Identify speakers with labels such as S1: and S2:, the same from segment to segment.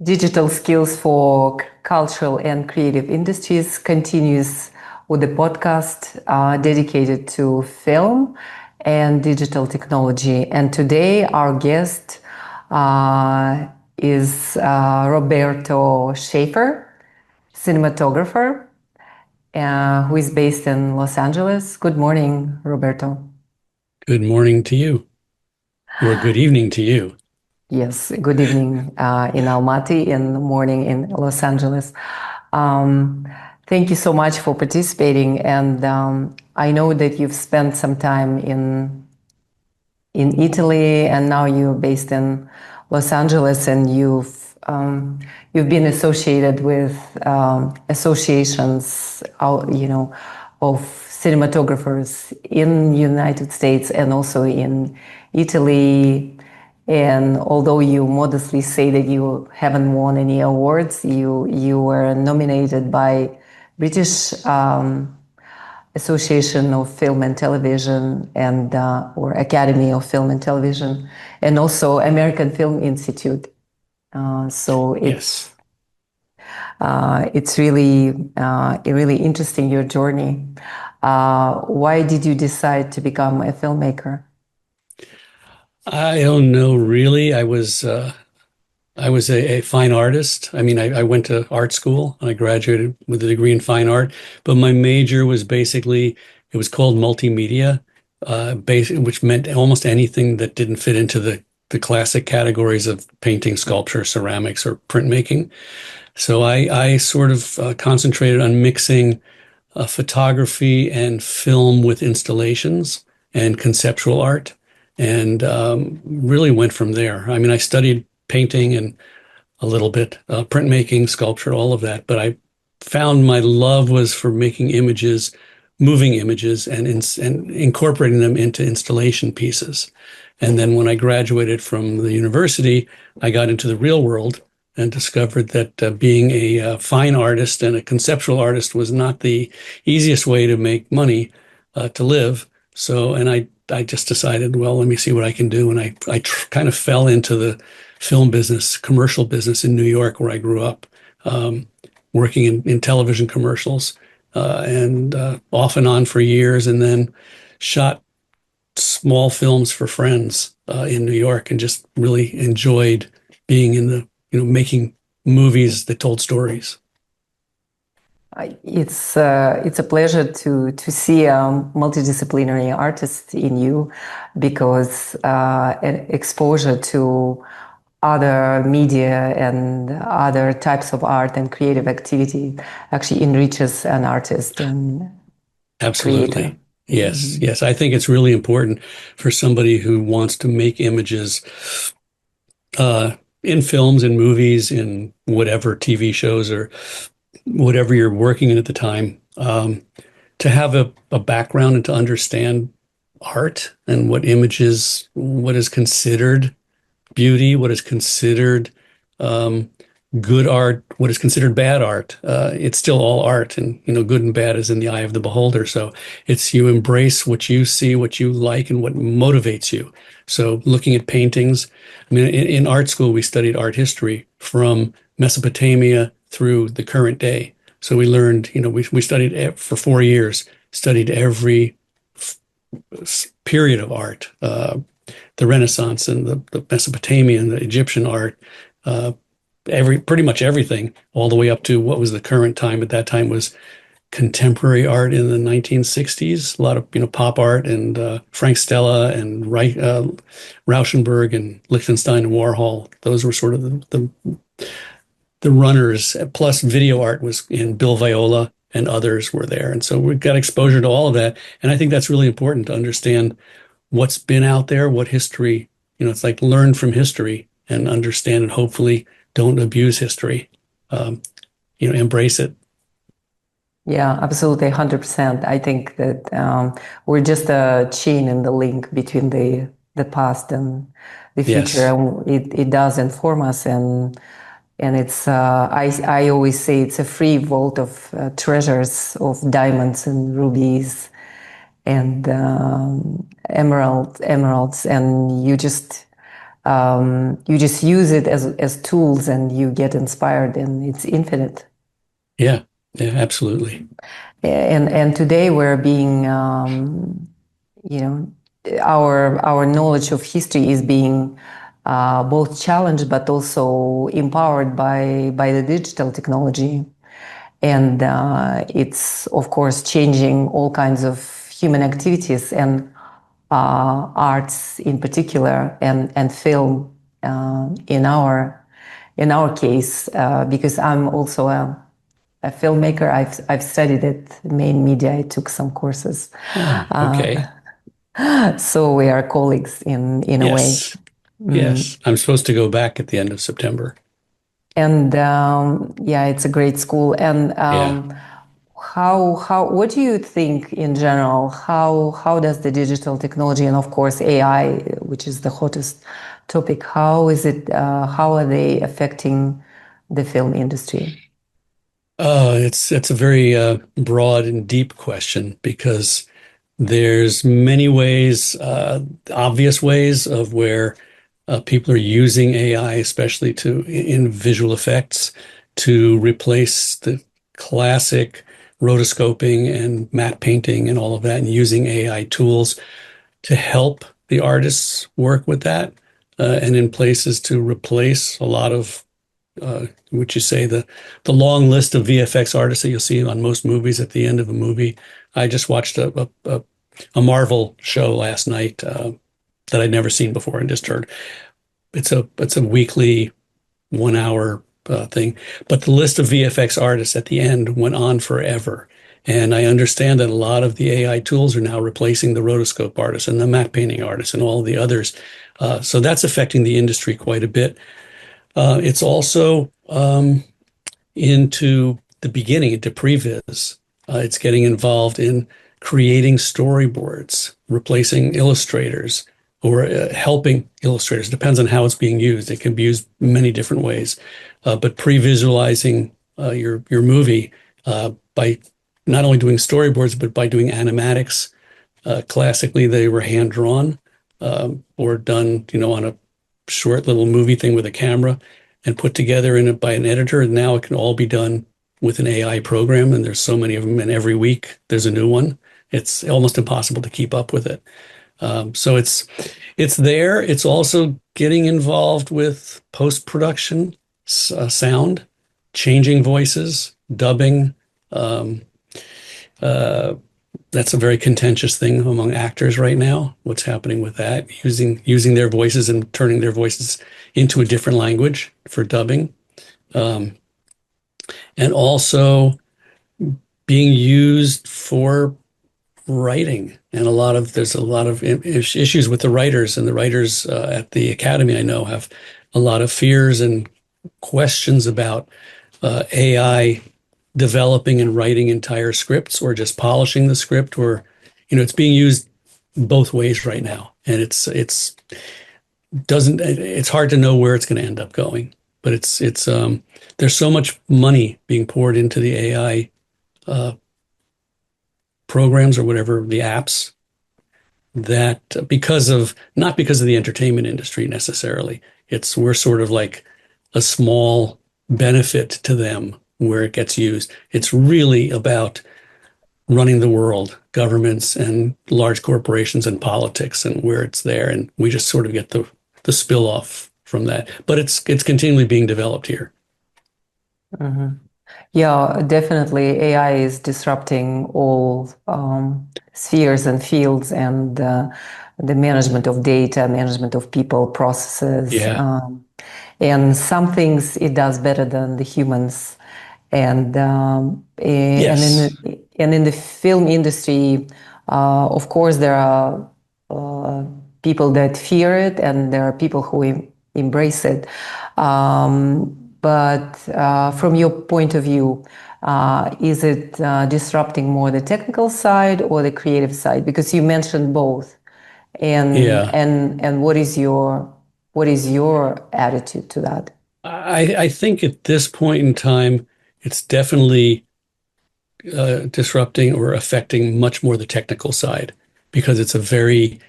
S1: Digital skills for cultural and creative industries continues with the podcast dedicated to film and digital technology. And today our guest is Roberto Schaefer, cinematographer, who is based in Los Angeles. Good morning, Roberto.
S2: Good morning to you, or good evening to you.
S1: Yes, good evening in Almaty, in the morning in Los Angeles. Thank you so much for participating. And I know that you've spent some time in Italy, and now you're based in Los Angeles, and you've been associated with associations, of cinematographers in the United States and also in Italy. And although you modestly say that you haven't won any awards, you were nominated by British Association of Film and Television and or Academy of Film and Television, and also American Film Institute. So it's really interesting, your journey. Why did you decide to become a filmmaker?
S2: I don't know, really. I was a fine artist. I mean, I went to art school and I graduated with a degree in fine art, but my major was basically, it was called multimedia, which meant almost anything that didn't fit into the classic categories of painting, sculpture, ceramics, or printmaking. So I sort of concentrated on mixing photography and film with installations and conceptual art. And really went from there. I mean, I studied painting and a little bit printmaking, sculpture, all of that. But I found my love was for making images, moving images, and incorporating them into installation pieces. And then when I graduated from the university, I got into the real world and discovered that being a fine artist and a conceptual artist was not the easiest way to make money to live. So, and I just decided, well, let me see what I can do. And I kind of fell into the film business, commercial business in New York, where I grew up, working in television commercials, and off and on for years, and then shot small films for friends in New York, and just really enjoyed being in the, making movies that told stories.
S1: It's a pleasure to see a multidisciplinary artist in you, because exposure to other media and other types of art and creative activity actually enriches an artist and
S2: Absolutely.
S1: creator.
S2: Yes,
S1: Mm-hmm.
S2: yes. I think it's really important for somebody who wants to make images in films and movies, in whatever TV shows or whatever you're working in at the time, to have a background and to understand art and what images, what is considered beauty, what is considered good art, what is considered bad art. It's still all art, and good and bad is in the eye of the beholder. So it's, you embrace what you see, what you like, and what motivates you. So looking at paintings, I mean, in art school we studied art history from Mesopotamia through the current day. So we learned, we studied for 4 years, studied every period of art, the Renaissance and the Mesopotamian, the Egyptian art, pretty much everything, all the way up to what was the current time. At that time was contemporary art in the 1960s, a lot of pop art, and Frank Stella and Rauschenberg and Lichtenstein and Warhol. Those were sort of the runners. Plus video art was in Bill Viola, and others were there. And so we got exposure to all of that. And I think that's really important to understand what's been out there, what history, it's like learn from history and understand, and hopefully don't abuse history, embrace it.
S1: Yeah, absolutely, 100%. I think that we're just a chain in the link between the past and the future.
S2: Yes.
S1: And it does inform us, and it's I always say it's a free vault of treasures of diamonds and rubies and emeralds, and you just you just use it as tools and you get inspired, and it's infinite.
S2: Yeah, yeah, absolutely.
S1: And today we're being, our knowledge of history is being both challenged but also empowered by the digital technology. And it's, of course, changing all kinds of human activities and arts in particular, and film in our case, because I'm also a filmmaker. I've studied at main media. I took some courses.
S2: Okay.
S1: So we are colleagues in a way.
S2: Yes. Yes. I'm supposed to go back at the end of September.
S1: And yeah, it's a great school. And what do you think in general? How does the digital technology, and of course AI, which is the hottest topic, how are they affecting the film industry?
S2: It's a very broad and deep question, because there's many ways, obvious ways of where people are using AI, especially in visual effects, to replace the classic rotoscoping and matte painting and all of that, and using AI tools to help the artists work with that, and in places to replace a lot of would you say the long list of VFX artists that you'll see on most movies at the end of a movie. I just watched a Marvel show last night that I'd never seen before, and just heard it's a weekly 1 hour thing, but the list of VFX artists at the end went on forever. And I understand that a lot of the AI tools are now replacing the rotoscope artists and the matte painting artists and all the others. So that's affecting the industry quite a bit. It's also into the beginning, into previs. It's getting involved in creating storyboards, replacing illustrators, or helping illustrators. Depends on how it's being used. It can be used many different ways. But pre-visualizing your movie by not only doing storyboards, but by doing animatics. Classically, they were hand-drawn or done, on a short little movie thing with a camera and put together by an editor. And now it can all be done with an AI program. And there's so many of them, and every week there's a new one. It's almost impossible to keep up with it. So it's there. It's also getting involved with post-production, sound, changing voices, dubbing. That's a very contentious thing among actors right now. What's happening with that? Using their voices and turning their voices into a different language for dubbing, and also being used for writing. And there's a lot of issues with the writers, and the writers at the Academy, I know, have a lot of fears and questions about AI developing and writing entire scripts, or just polishing the script, or it's being used both ways right now, and it's hard to know where it's going to end up going. But it's there's so much money being poured into the AI programs, or whatever, the apps, that not because of the entertainment industry necessarily. We're sort of like a small benefit to them where it gets used. It's really about running the world, governments and large corporations and politics, and where it's there. And we just sort of get the spill off from that. But it's continually being developed here.
S1: Mm-hmm. Yeah, definitely. AI is disrupting all spheres and fields, and the management of data, management of people, processes.
S2: Yeah.
S1: And some things it does better than the humans. And
S2: Yes.
S1: and in the film industry, of course, there are people that fear it, and there are people who embrace it. But from your point of view, is it disrupting more the technical side or the creative side? Because you mentioned both. And what is your attitude to that?
S2: I think at this point in time, it's definitely disrupting or affecting much more the technical side, because it's a very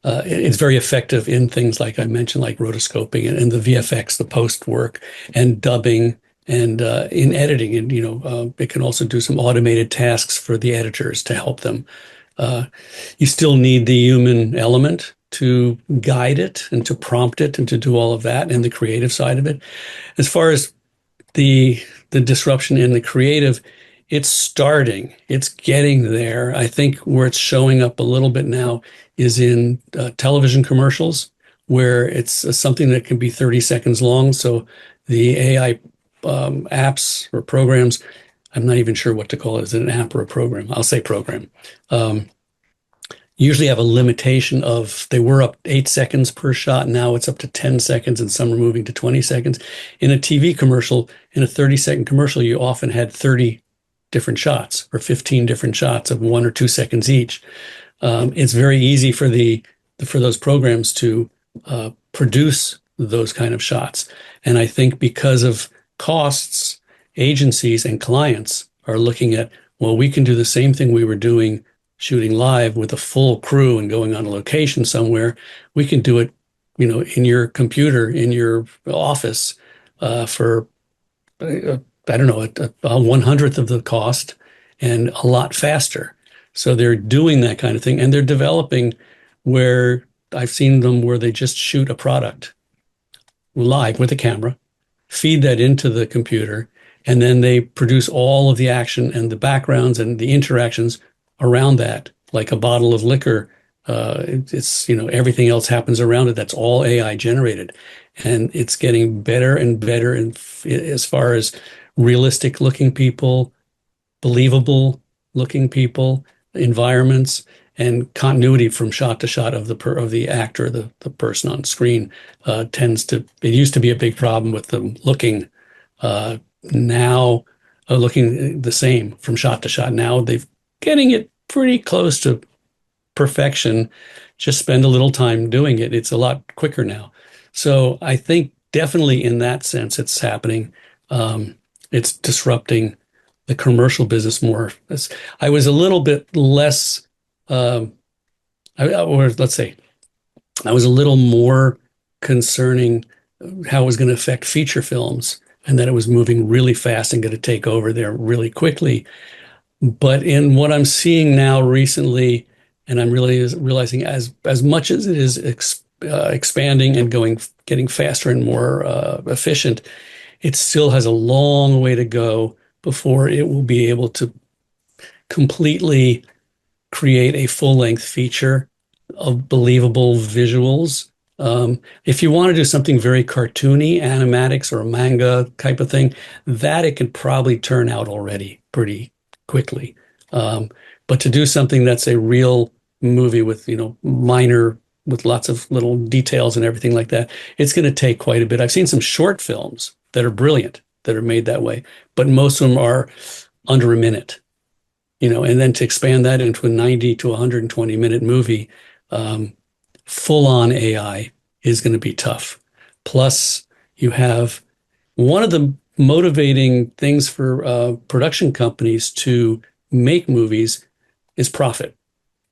S2: it's very effective in things like I mentioned, like rotoscoping and the VFX, the post work, and dubbing, and in editing. And it can also do some automated tasks for the editors to help them. You still need the human element to guide it and to prompt it and to do all of that, and the creative side of it. As far as the disruption in the creative, it's starting. It's getting there. I think where it's showing up a little bit now is in television commercials, where it's something that can be 30 seconds long. So the AI apps or programs, I'm not even sure what to call it. Is it an app or a program? I'll say program. Usually have a limitation of, they were up 8 seconds per shot. Now it's up to 10 seconds, and some are moving to 20 seconds. In a TV commercial, in a 30-second commercial, you often had 30 different shots or 15 different shots of 1 or 2 seconds each. It's very easy for those programs to produce those kind of shots. And I think because of costs, agencies and clients are looking at, well, we can do the same thing we were doing shooting live with a full crew and going on a location somewhere. We can do it, in your computer, in your office, for, I don't know, a 100th of the cost and a lot faster. So they're doing that kind of thing, and they're developing where I've seen them where they just shoot a product live with a camera, feed that into the computer, and then they produce all of the action and the backgrounds and the interactions around that, like a bottle of liquor. It's everything else happens around it. That's all AI generated, and it's getting better and better. And as far as realistic looking people, believable looking people, environments, and continuity from shot to shot of the actor, the person on screen, it used to be a big problem with them looking now looking the same from shot to shot. Now they've getting it pretty close to perfection. Just spend a little time doing it. It's a lot quicker now. So I think definitely in that sense, it's happening. It's disrupting the commercial business more. I was a little bit less, or let's say, I was a little more concerning how it was going to affect feature films, and that it was moving really fast and going to take over there really quickly. But in what I'm seeing now recently, and I'm really realizing as much as it is expanding and getting faster and more efficient, it still has a long way to go before it will be able to completely create a full-length feature of believable visuals. If you want to do something very cartoony, animatics or a manga type of thing, that it can probably turn out already pretty quickly. But to do something that's a real movie with, with lots of little details and everything like that, it's going to take quite a bit. I've seen some short films that are brilliant, that are made that way, but most of them are under a minute, and then to expand that into a 90 to 120 minute movie, full on AI is going to be tough. Plus you have one of the motivating things for production companies to make movies is profit.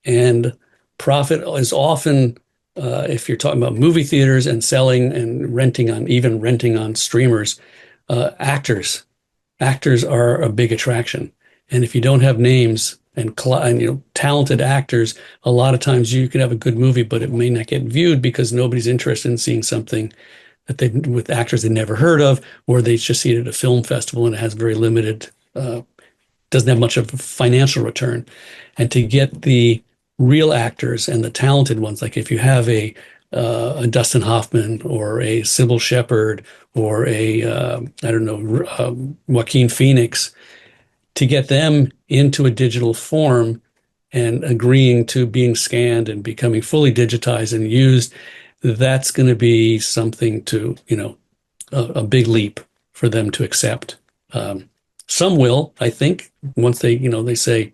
S2: And profit is often, if you're talking about movie theaters and selling and renting on streamers, actors are a big attraction. And if you don't have names and talented actors, a lot of times you could have a good movie, but it may not get viewed because nobody's interested in seeing something that with actors they never heard of, or they just see it at a film festival and it has very limited, doesn't have much of a financial return. And to get the real actors and the talented ones, like if you have a Dustin Hoffman or a Sybil Shepherd or Joaquin Phoenix, to get them into a digital form and agreeing to being scanned and becoming fully digitized and used, that's going to be something to, a big leap for them to accept. Some will, I think, once they say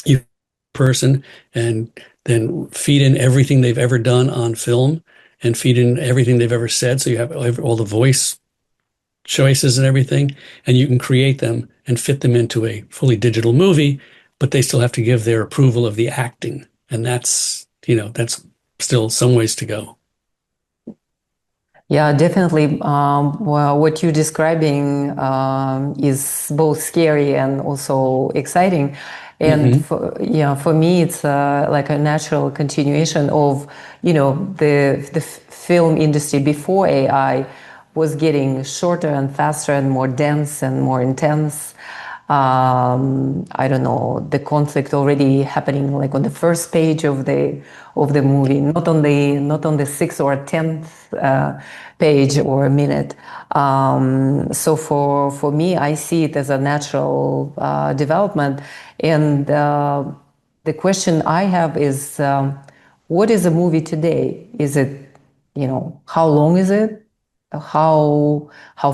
S2: you person and then feed in everything they've ever done on film and feed in everything they've ever said. So you have all the voice choices and everything, and you can create them and fit them into a fully digital movie, but they still have to give their approval of the acting. And that's still some ways to go.
S1: Yeah, definitely. Well, what you're describing is both scary and also exciting. And for me, it's like a natural continuation of, the film industry before AI was getting shorter and faster and more dense and more intense. I don't know, the conflict already happening like on the first page of the movie, not on the sixth or 10th page or minute. So for me, I see it as a natural development. And the question I have is, what is a movie today? Is it, how long is it? How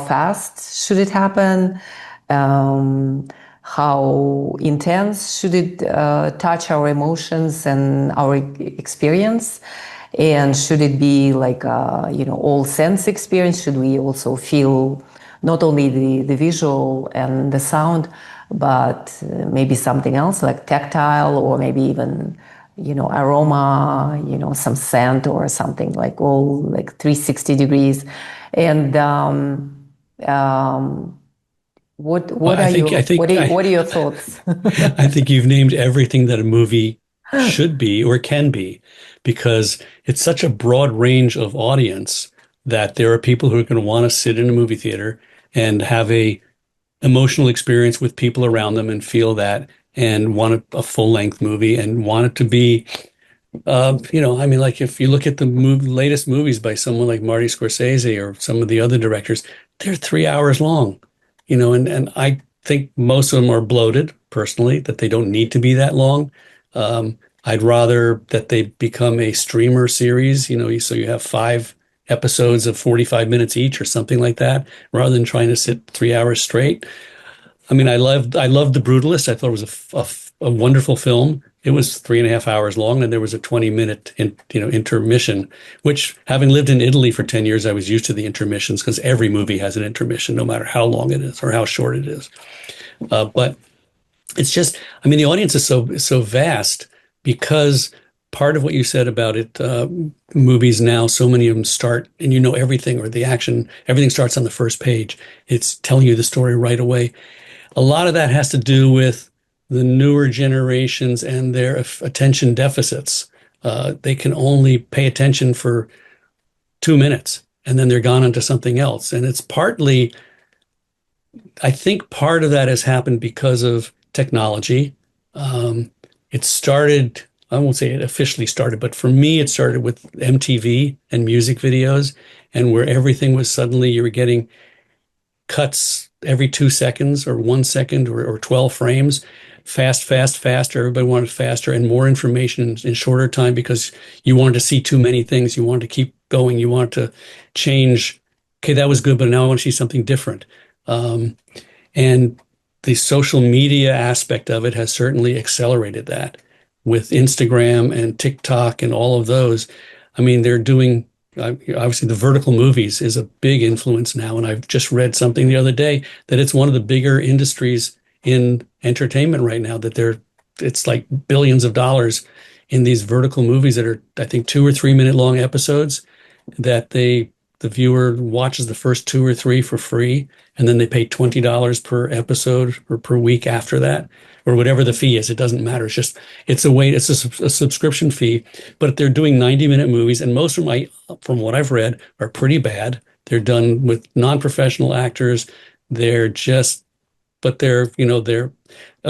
S1: fast should it happen? How intense should it touch our emotions and our experience? And should it be like all sense experience? Should we also feel not only the visual and the sound, but maybe something else like tactile, or maybe even aroma, some scent or something, like all like 360 degrees. And what
S2: Well,
S1: are your
S2: I think
S1: what are your thoughts?
S2: I think you've named everything that a movie should be or can be, because it's such a broad range of audience that there are people who are going to want to sit in a movie theater and have a emotional experience with people around them and feel that, and want a full length movie and want it to be, I mean, like if you look at the latest movies by someone like Marty Scorsese or some of the other directors, they're 3 hours long, and I think most of them are bloated personally, that they don't need to be that long. I'd rather that they become a streamer series, so you have 5 episodes of 45 minutes each or something like that, rather than trying to sit 3 hours straight. I mean, I loved The Brutalist. I thought it was a wonderful film. It was 3.5 hours long, and there was a 20-minute intermission, which, having lived in Italy for 10 years, I was used to the intermissions, because every movie has an intermission, no matter how long it is or how short it is. But it's just, I mean, the audience is so vast, because part of what you said about it, movies now, so many of them start, and everything, or the action, everything starts on the first page. It's telling you the story right away. A lot of that has to do with the newer generations and their attention deficits. They can only pay attention for 2 minutes, and then they're gone onto something else. And it's partly, I think part of that has happened because of technology. It started, I won't say it officially started, but for me, it started with MTV and music videos, and where everything was suddenly, you were getting cuts every 2 seconds or 1 second, or 12 frames. Fast, fast, faster. Everybody wanted faster and more information in shorter time, because you wanted to see too many things. You wanted to keep going. You wanted to change. Okay, that was good, but now I want to see something different. And the social media aspect of it has certainly accelerated that, with Instagram and TikTok and all of those. I mean, they're doing, obviously the vertical movies is a big influence now. And I've just read something the other day that it's one of the bigger industries in entertainment right now, that it's like billions of dollars in these vertical movies that are, I think, 2 or 3 minute long episodes, that the viewer watches the first 2 or 3 for free, and then they pay $20 per episode or per week after that, or whatever the fee is. It doesn't matter. It's a subscription fee. But they're doing 90-minute movies, and most of them, from what I've read, are pretty bad. They're done with non-professional actors. They're a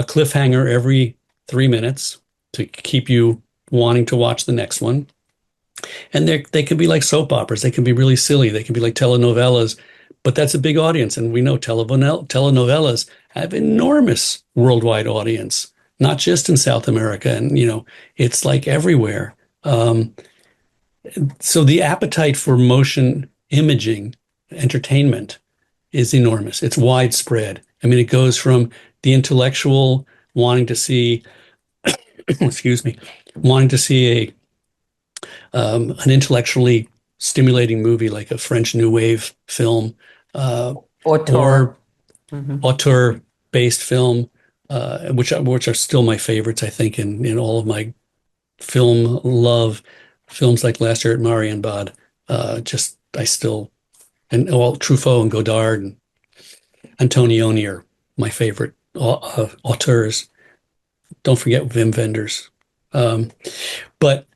S2: cliffhanger every 3 minutes to keep you wanting to watch the next one. And they can be like soap operas. They can be really silly. They can be like telenovelas, but that's a big audience. And we know telenovelas have enormous worldwide audience, not just in South America. And, it's like everywhere. So the appetite for motion imaging entertainment is enormous. It's widespread. I mean, it goes from the intellectual wanting to see, excuse me, wanting to see an intellectually stimulating movie like a French New Wave film, or auteur-based film, which are still my favorites, I think, in all of my film love. films like Last Year at Marienbad, and Truffaut and Godard and Antonioni are my favorite auteurs. Don't forget Wim Wenders. But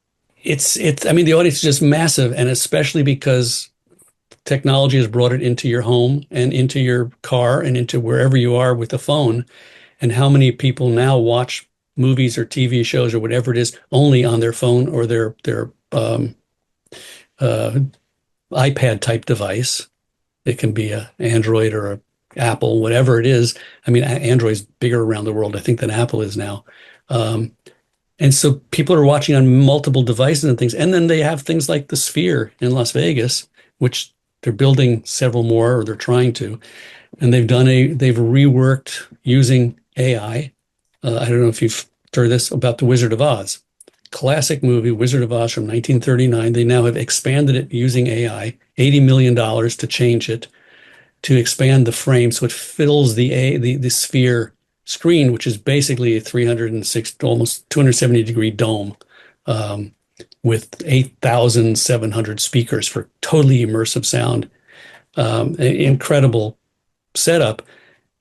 S2: I mean, the audience is just massive, and especially because technology has brought it into your home and into your car and into wherever you are with the phone. And how many people now watch movies or TV shows or whatever it is only on their phone or their iPad type device. It can be a Android or a Apple, whatever it is. I mean, Android's bigger around the world, I think, than Apple is now. And so people are watching on multiple devices and things. And then they have things like the Sphere in Las Vegas, which they're building several more, or they're trying to. And they've reworked using AI. I don't know if you've heard this about The Wizard of Oz. Classic movie, Wizard of Oz from 1939. They now have expanded it using AI, $80 million to change it, to expand the frame so it fills the Sphere screen, which is basically a 306, almost 270 degree dome, with 8,700 speakers for totally immersive sound. Incredible setup.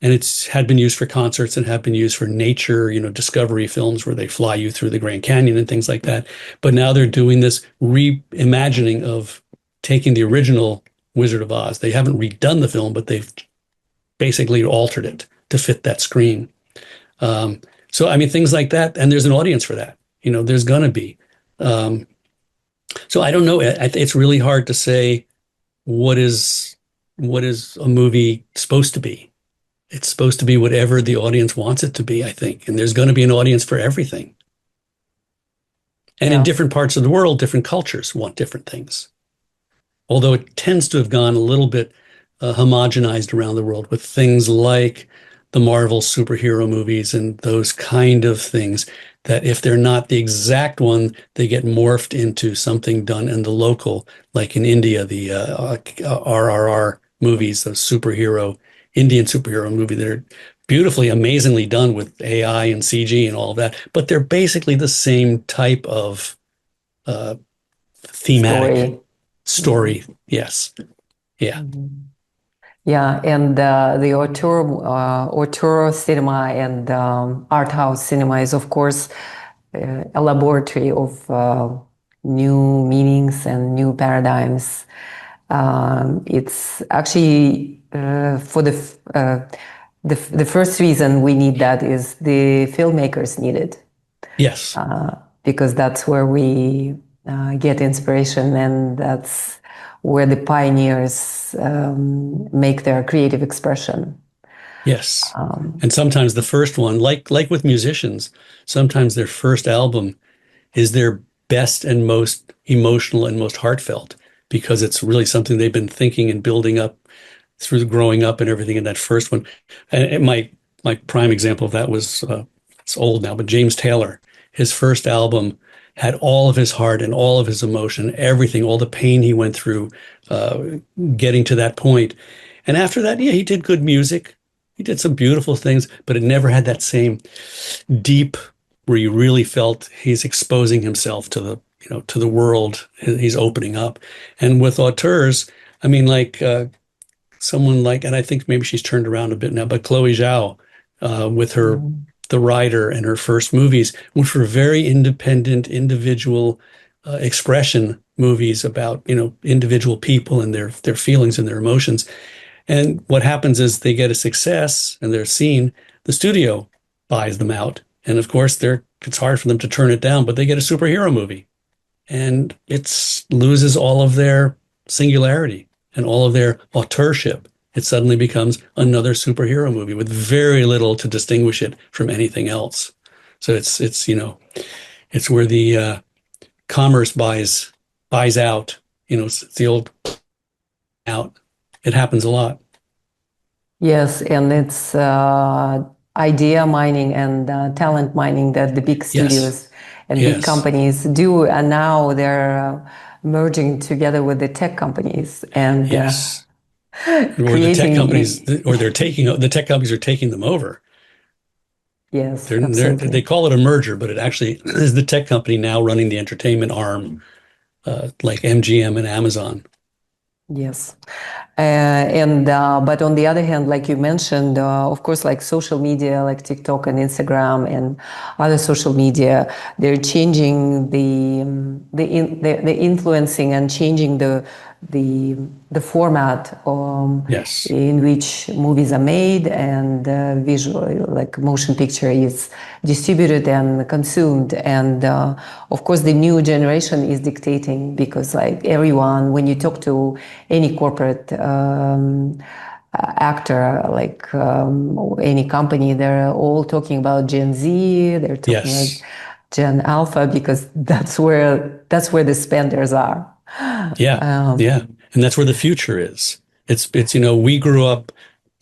S2: And it's had been used for concerts and have been used for nature, discovery films where they fly you through the Grand Canyon and things like that. But now they're doing this reimagining of taking the original Wizard of Oz. They haven't redone the film, but they've basically altered it to fit that screen. So, I mean, things like that. And there's an audience for that. There's going to be. So I don't know. It's really hard to say what is a movie supposed to be. It's supposed to be whatever the audience wants it to be, I think. And there's going to be an audience for everything. And in different parts of the world, different cultures want different things. Although it tends to have gone a little bit homogenized around the world with things like the Marvel superhero movies and those kind of things, that if they're not the exact one, they get morphed into something done in the local, like in India, the RRR movies, those Indian superhero movie that are beautifully, amazingly done with AI and CG and all of that. But they're basically the same type of thematic story. Yes. Yeah.
S1: Mm-hmm. Yeah, and the auteur cinema and art house cinema is, of course, a laboratory of new meanings and new paradigms. It's actually for the first reason we need that is the filmmakers need it.
S2: Yes.
S1: Because that's where we get inspiration, and that's where the pioneers make their creative expression.
S2: Yes. And sometimes the first one, like with musicians, sometimes their first album is their best and most emotional and most heartfelt, because it's really something they've been thinking and building up through growing up and everything in that first one. And my prime example of that was, it's old now, but James Taylor, his first album had all of his heart and all of his emotion, everything, all the pain he went through getting to that point. And after that, he did good music. He did some beautiful things, but it never had that same deep where you really felt he's exposing himself to the world. He's opening up. And with auteurs, I mean, like someone like, and I think maybe she's turned around a bit now, but Chloe Zhao with her The Rider and her first movies, which were very independent, individual expression movies about, individual people and their feelings and their emotions. And what happens is they get a success and they're seen, the studio buys them out. And of course, it's hard for them to turn it down, but they get a superhero movie. And it loses all of their singularity and all of their auteurship. It suddenly becomes another superhero movie with very little to distinguish it from anything else. So it's where the commerce buys out. It's the old out. It happens a lot.
S1: Yes, and it's idea mining and talent mining that the big studios and big companies do, and now they're merging together with the tech companies and
S2: or the tech companies, or the tech companies are taking them over.
S1: Yes,
S2: they call it a merger, but it actually is the tech company now running the entertainment arm like MGM and Amazon.
S1: Yes. But on the other hand, like you mentioned, of course, like social media, like TikTok and Instagram and other social media, they're changing the influencing and changing the format
S2: Yes.
S1: in which movies are made and visual, like motion picture is distributed and consumed. And of course, the new generation is dictating, because like everyone, when you talk to any corporate actor, like any company, they're all talking about Gen Z. They're talking
S2: Yes.
S1: like Gen Alpha, because that's where the spenders are.
S2: Yeah. Yeah. And that's where the future is. It's we grew up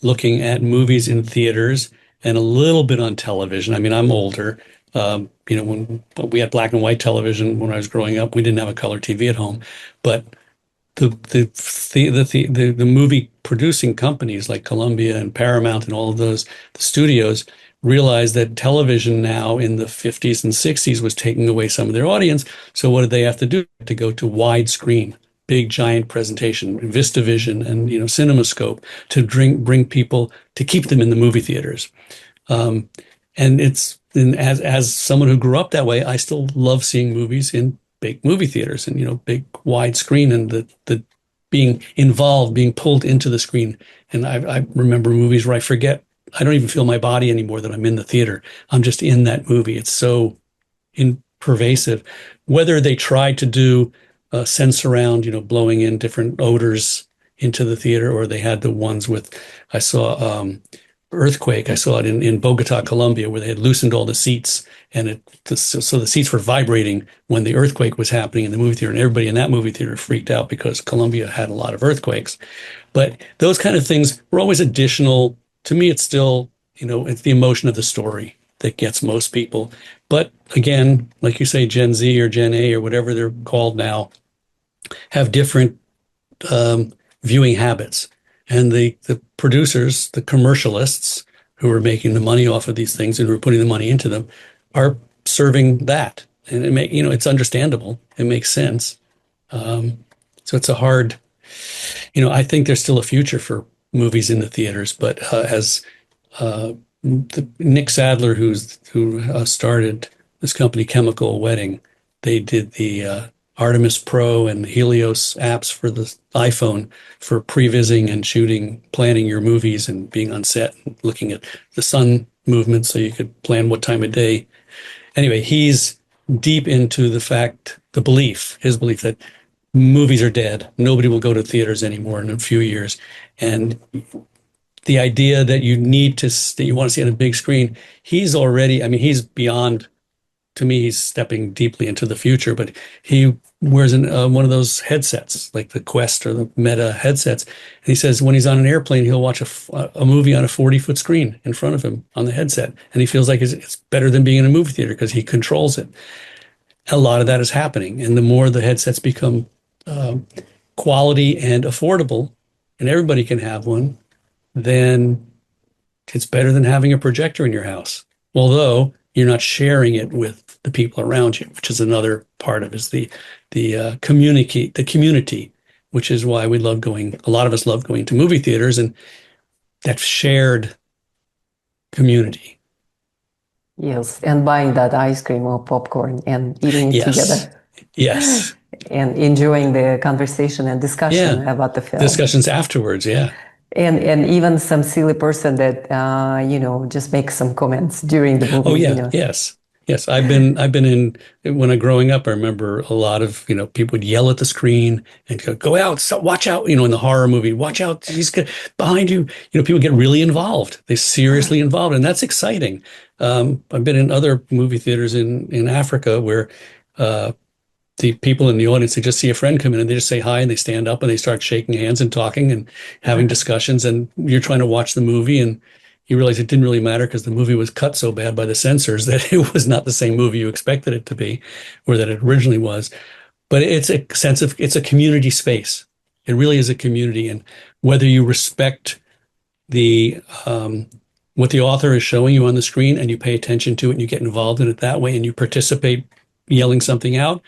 S2: looking at movies in theaters and a little bit on television. I mean, I'm older. When we had black and white television when I was growing up, we didn't have a color TV at home, but the movie producing companies like Columbia and Paramount and all of those, the studios, realized that television now in the 50s and 60s was taking away some of their audience. So what did they have to do? To go to widescreen, big giant presentation, VistaVision and CinemaScope, to bring people, to keep them in the movie theaters. And as someone who grew up that way, I still love seeing movies in big movie theaters and big widescreen, and the being involved, being pulled into the screen. And I remember movies where I don't even feel my body anymore, that I'm in the theater. I'm just in that movie. It's so pervasive. Whether they tried to do sense surround, blowing in different odors into the theater, or they had the ones with, I saw Earthquake. I saw it in Bogota, Colombia, where they had loosened all the seats, and so the seats were vibrating when the earthquake was happening in the movie theater, and everybody in that movie theater freaked out because Colombia had a lot of earthquakes. But those kind of things were always additional. To me, it's still, it's the emotion of the story that gets most people. But again, like you say, Gen Z or Gen A or whatever they're called now, have different viewing habits. And the producers, the commercialists who are making the money off of these things and who are putting the money into them, are serving that. And it's understandable. It makes sense. So it's a hard, I think there's still a future for movies in the theaters, but as Nick Sadler, who started this company, Chemical Wedding, they did the Artemis Pro and the Helios apps for the iPhone for prevising and shooting, planning your movies and being on set and looking at the sun movement so you could plan what time of day. Anyway, he's deep into his belief that movies are dead. Nobody will go to theaters anymore in a few years. And the idea that you want to see it on a big screen, he's beyond, to me, he's stepping deeply into the future, but he wears one of those headsets, like the Quest or the Meta headsets. And he says when he's on an airplane, he'll watch a movie on a 40-foot screen in front of him on the headset. And he feels like it's better than being in a movie theater because he controls it. A lot of that is happening. And the more the headsets become quality and affordable, and everybody can have one, then it's better than having a projector in your house. Although you're not sharing it with the people around you, which is another part of it, is the community, which is why a lot of us love going to movie theaters, and that shared community.
S1: Yes, and buying that ice cream or popcorn and eating it together.
S2: Yes.
S1: And enjoying the conversation and discussion about the film.
S2: Discussions afterwards, yeah.
S1: And even some silly person that just makes some comments during the movie.
S2: Oh yeah, yes. I've been when I growing up, I remember a lot of people would yell at the screen and go out, so watch out. In the horror movie, watch out, he's behind you. People get really involved. They seriously involved, and that's exciting. I've been in other movie theaters in Africa where the people in the audience, they just see a friend come in and they just say hi and they stand up and they start shaking hands and talking and having discussions, and you're trying to watch the movie and you realize it didn't really matter because the movie was cut so bad by the censors that it was not the same movie you expected it to be or that it originally was. But it's a community space. It really is a community. And whether you respect what the author is showing you on the screen and you pay attention to it and you get involved in it that way and you participate yelling something out,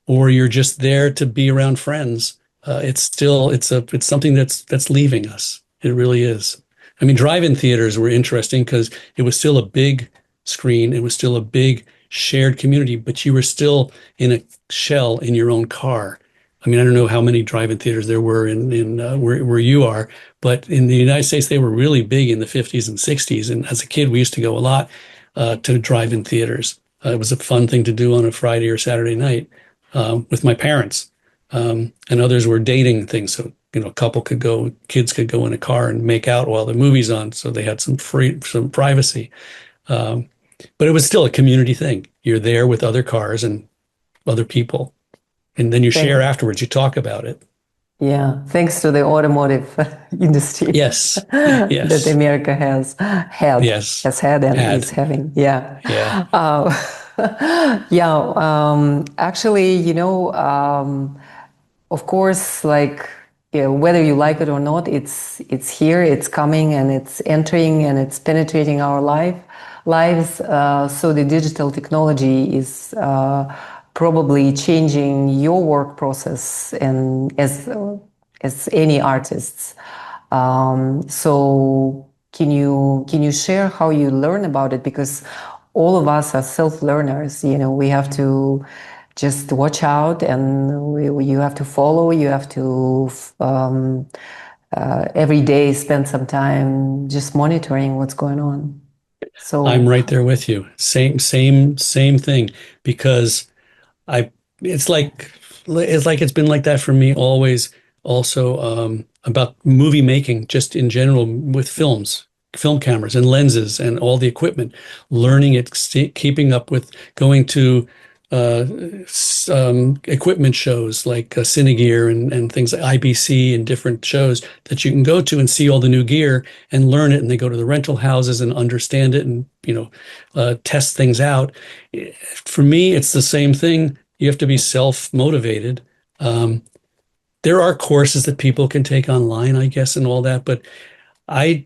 S2: or you're just there to be around friends. It's something that's leaving us. It really is. I mean, drive-in theaters were interesting because it was still a big screen. It was still a big shared community, but you were still in a shell in your own car. I mean, I don't know how many drive-in theaters there were in where you are, but in the United States, they were really big in the 50s and 60s. And as a kid, we used to go a lot to drive-in theaters. It was a fun thing to do on a Friday or Saturday night with my parents. And others were dating things. So, a couple could go, kids could go in a car and make out while the movie's on. So they had some privacy. But it was still a community thing. You're there with other cars and other people. And then you share afterwards, you talk about it.
S1: Yeah, thanks to the automotive industry.
S2: Yes. Yes.
S1: That America has had and is having. Yeah. Yeah. Actually, of course, like, whether you like it or not, it's here, it's coming, and it's entering, and it's penetrating our lives. So the digital technology is probably changing your work process, and as any artists. So can you share how you learn about it? Because all of us are self-learners. We have to just watch out, and you have to follow. You have to every day spend some time just monitoring what's going on. So
S2: I'm right there with you. Same thing, because it's like it's been like that for me always. Also, about movie making, just in general, with film cameras and lenses and all the equipment, learning it, keeping up with, going to equipment shows like Cinegear and things like IBC and different shows that you can go to and see all the new gear and learn it. And they go to the rental houses and understand it and, test things out. For me, it's the same thing. You have to be self-motivated. There are courses that people can take online, I guess, and all that. But I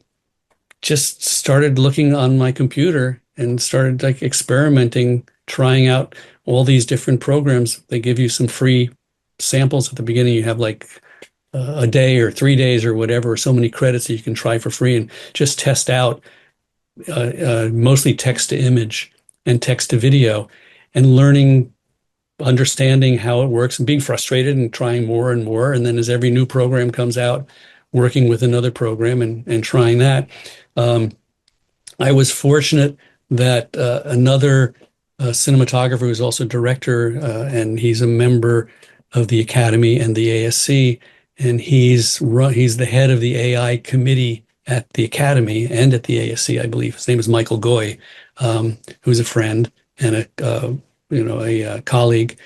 S2: just started looking on my computer and started like experimenting, trying out all these different programs. They give you some free samples at the beginning. You have like a day or 3 days or whatever, or so many credits that you can try for free and just test out mostly text to image and text to video, and understanding how it works and being frustrated and trying more and more. And then as every new program comes out, working with another program and trying that. I was fortunate that another cinematographer who's also director, and he's a member of the Academy and the ASC, and he's the head of the AI committee at the Academy and at the ASC, I believe. His name is Michael Goy, who's a friend and a colleague.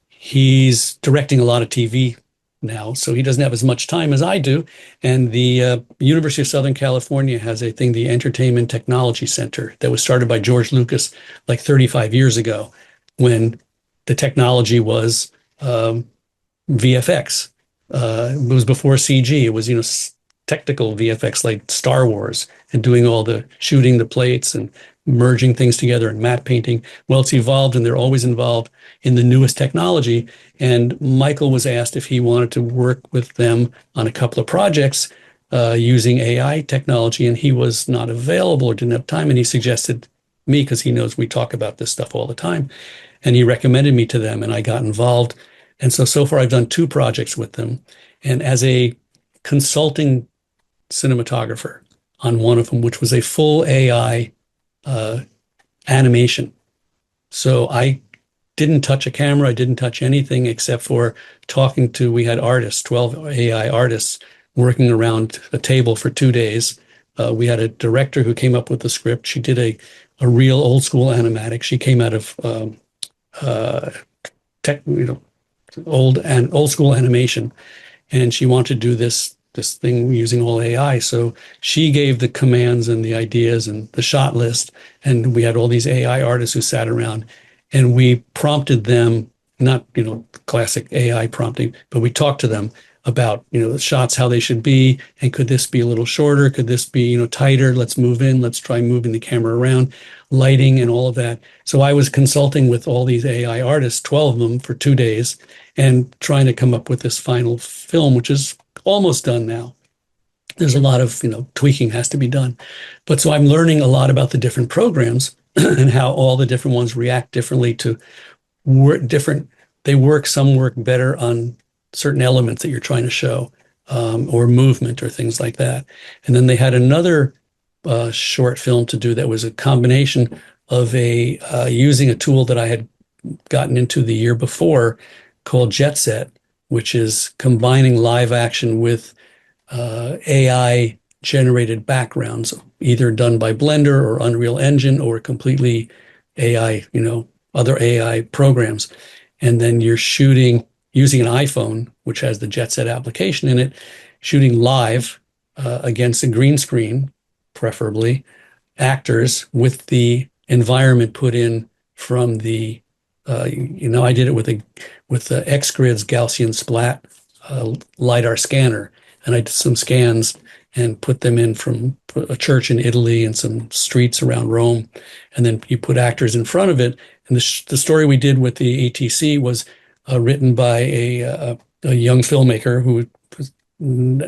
S2: He's directing a lot of TV now, so he doesn't have as much time as I do. And the University of Southern California has a thing, the Entertainment Technology Center, that was started by George Lucas like 35 years ago, when the technology was VFX. It was before CG. It was, technical VFX like Star Wars, and doing all the shooting the plates and merging things together and matte painting. Well, it's evolved, and they're always involved in the newest technology. And Michael was asked if he wanted to work with them on a couple of projects using AI technology, and he was not available or didn't have time. And he suggested me, because he knows we talk about this stuff all the time. And he recommended me to them, and I got involved. And so far I've done 2 projects with them. And as a consulting cinematographer on one of them, which was a full AI animation. So I didn't touch a camera. I didn't touch anything except for we had artists, 12 AI artists working around a table for 2 days. We had a director who came up with the script. She did a real old school animatic. She came out of old school animation, and she wanted to do this thing using all AI. So she gave the commands and the ideas and the shot list. And we had all these AI artists who sat around, and we prompted them, not, classic AI prompting, but we talked to them about, the shots, how they should be. And could this be a little shorter? Could this be, tighter? Let's move in. Let's try moving the camera around, lighting and all of that. So I was consulting with all these AI artists, 12 of them for 2 days, and trying to come up with this final film, which is almost done now. There's a lot of, tweaking has to be done. But so I'm learning a lot about the different programs and how all the different ones react differently to some work better on certain elements that you're trying to show, or movement or things like that. And then they had another short film to do that was a combination of using a tool that I had gotten into the year before called Jet Set, which is combining live action with AI generated backgrounds, either done by Blender or Unreal Engine or completely AI, other AI programs. And then you're shooting using an iPhone, which has the Jet Set application in it, shooting live against a green screen, preferably, actors with the environment put in from the, I did it with the X-Grids Gaussian Splat LiDAR scanner. And I did some scans and put them in from a church in Italy and some streets around Rome. And then you put actors in front of it. And the story we did with the ATC was written by a young filmmaker who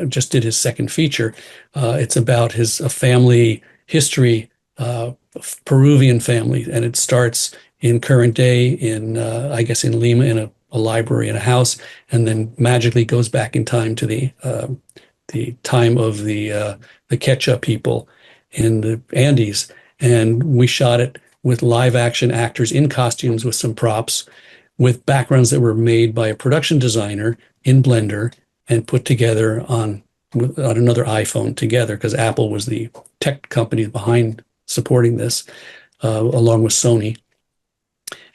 S2: just did his second feature. It's about a family history, Peruvian family. And it starts in current day in, I guess, in Lima, in a library in a house, and then magically goes back in time to the time of the Quechua people in the Andes. And we shot it with live action actors in costumes with some props, with backgrounds that were made by a production designer in Blender and put together on another iPhone together, because Apple was the tech company behind supporting this, along with Sony.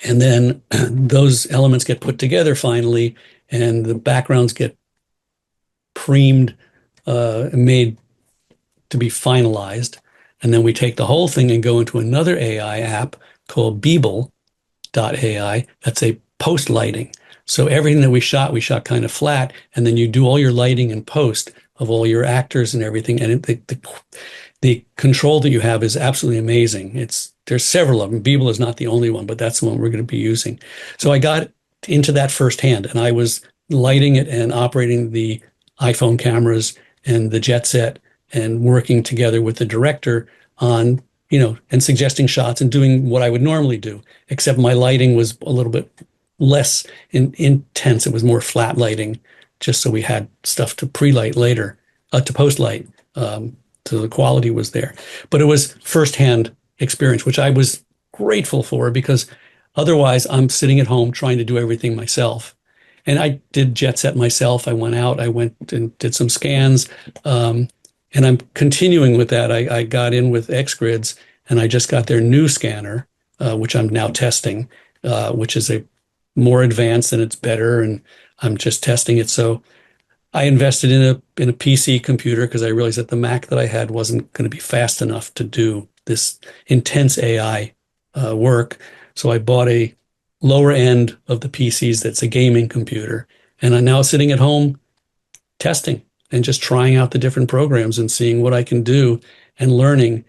S2: And then those elements get put together finally, and the backgrounds get premed, made to be finalized. And then we take the whole thing and go into another AI app called Beeble.ai. That's a post lighting. So everything that we shot kind of flat, and then you do all your lighting in post of all your actors and everything. And the control that you have is absolutely amazing. There's several of them. Beeble is not the only one, but that's the one we're going to be using. So I got into that firsthand, and I was lighting it and operating the iPhone cameras and the Jet Set and working together with the director on, and suggesting shots and doing what I would normally do, except my lighting was a little bit less intense. It was more flat lighting, just so we had stuff to pre-light later, to post-light, so the quality was there. But it was firsthand experience, which I was grateful for, because otherwise I'm sitting at home trying to do everything myself. And I did Jet Set myself. I went and did some scans, and I'm continuing with that. I got in with X-Grids, and I just got their new scanner, which I'm now testing, which is a more advanced and it's better, and I'm just testing it. So I invested in a PC computer because I realized that the Mac that I had wasn't going to be fast enough to do this intense AI work. So I bought a lower end of the PCs that's a gaming computer, and I'm now sitting at home testing and just trying out the different programs and seeing what I can do and learning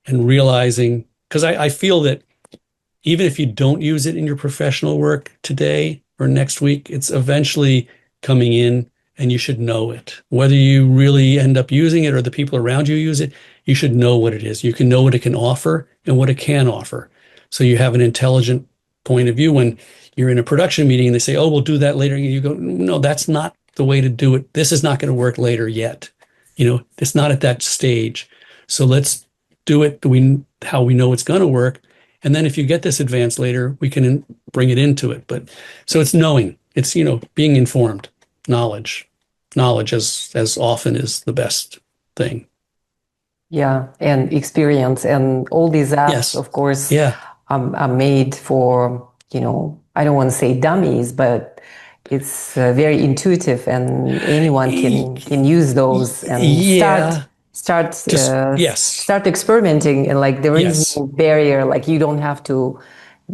S2: and realizing, because I feel that even if you don't use it in your professional work today or next week, it's eventually coming in, and you should know it. Whether you really end up using it or the people around you use it, you should know what it is. You can know what it can offer and what it can offer. So you have an intelligent point of view when you're in a production meeting and they say, oh, we'll do that later. And you go, no, that's not the way to do it. This is not going to work later yet. It's not at that stage. So let's do it how we know it's going to work. And then if you get this advanced later, we can bring it into it. But so it's knowing, it's, being informed, knowledge as often is the best thing.
S1: Yeah. And experience, and all these apps,
S2: Yes.
S1: of course,
S2: Yeah.
S1: are made for, I don't want to say dummies, but it's very intuitive, and anyone can use those and
S2: Yeah.
S1: start
S2: Yes.
S1: start experimenting, and there is
S2: Yes.
S1: no barrier. You don't have to